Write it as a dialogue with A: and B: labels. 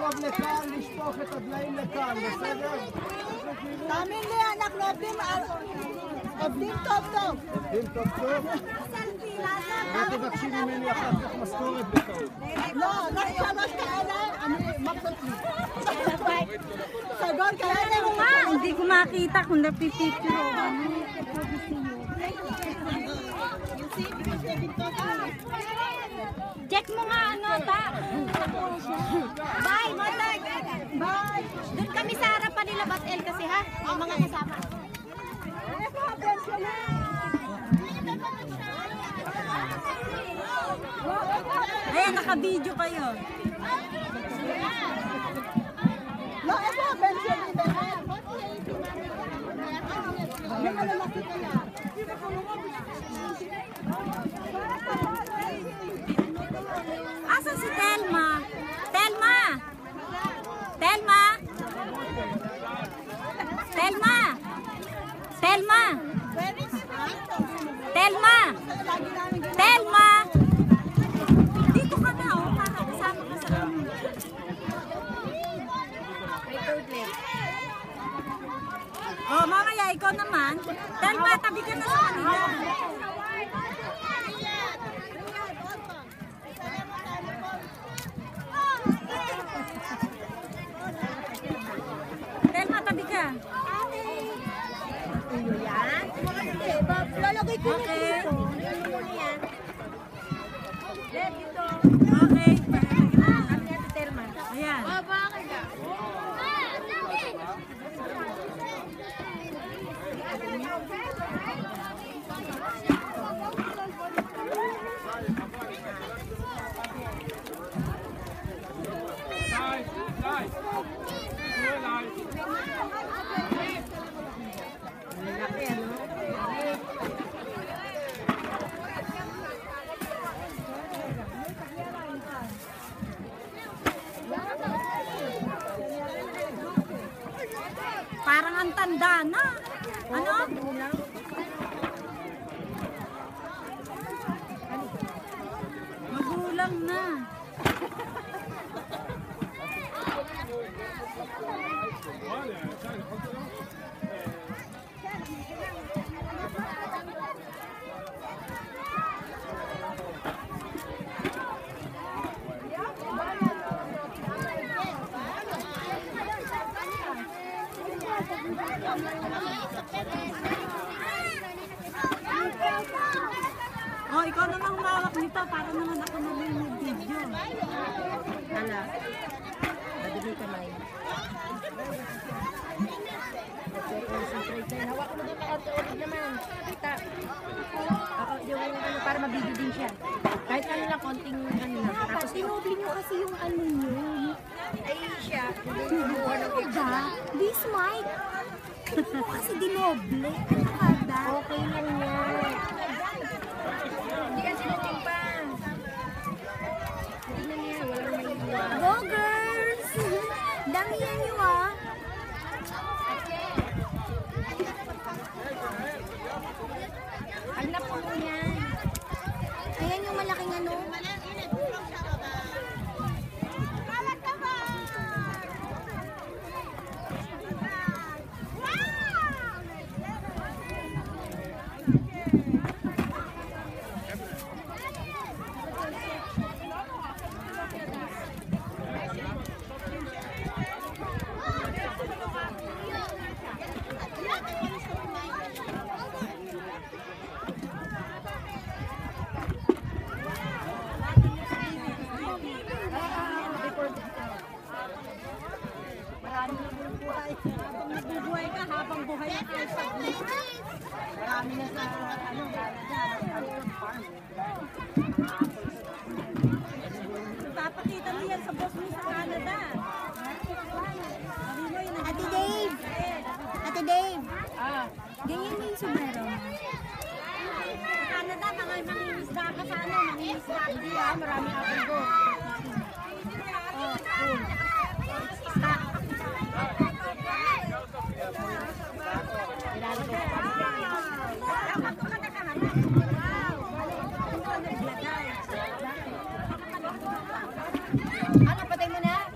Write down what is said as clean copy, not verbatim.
A: לקרוב לכאן, לשפוך את הדליים לכאן, בסדר?
B: תאמין לי, אנחנו עובדים טוב טוב.
A: עובדים טוב טוב? לא תבקשי ממני אחר כך משכורת בטעות.
B: לא, לא שלוש כאלה, אני מבסוט לי. סגול כאלה.
C: Hindi ko makita kung napipicture o ano. Check mo nga ano, ta.
B: Bye, Matag. Bye.
C: Doon kami sa harapan nila Batel kasi ha, yung mga kasama. Ayan, naka-video kayo.
B: No, ito, pension dito. Yung malalaki kaya.
C: Asan si Telma? Telma! Telma! Telma! Telma! Telma! Telma! Dito ka na, oh, para kasama ka sa amin. Oh, mamaya, ikaw naman. Telma, tabi ka na sa kanila. Telma, tabi ka.
B: Lalagay ko na
C: Okay.
B: dito.
C: Okay. Ayan. Parang ang tanda na. Ano? Magulang na. Oh, ikaw na lang mawak nito para naman ako mag-video.
D: Hala. Madali kamay. Concentrate na. Hawak mo doon ka-ulit naman. Kita. Ako, yung ano, para mabigyo din siya. Kahit ano lang, konting ano na. Tapos
B: Tinobli nyo kasi yung ano nyo.
D: ay siya. Buwan ng picture.
B: This mic. Hindi mo kasi dinoble. Ano ka ba?
D: Okay lang yan. Hindi kasi natin pa. Hindi na niya. Walang may iwan.
B: Go girls! Damihan nyo ah.
D: Pag napuno yan.
B: Ayan yung malaking ano.
C: Habang nabubuhay ka, habang buhay ang kaisag mo. Marami na sa ano, farm. Papakita mo yan sa boss mo sa Canada.
B: Ate Dave! Ate Dave!
C: Ah,
B: Ganyan mo yung sombrero mo.
C: sa Canada, mga mangingisda ka sa ano, mangingisda. Hindi marami apple go. Oh, cool. Stock. Ilalagay ko.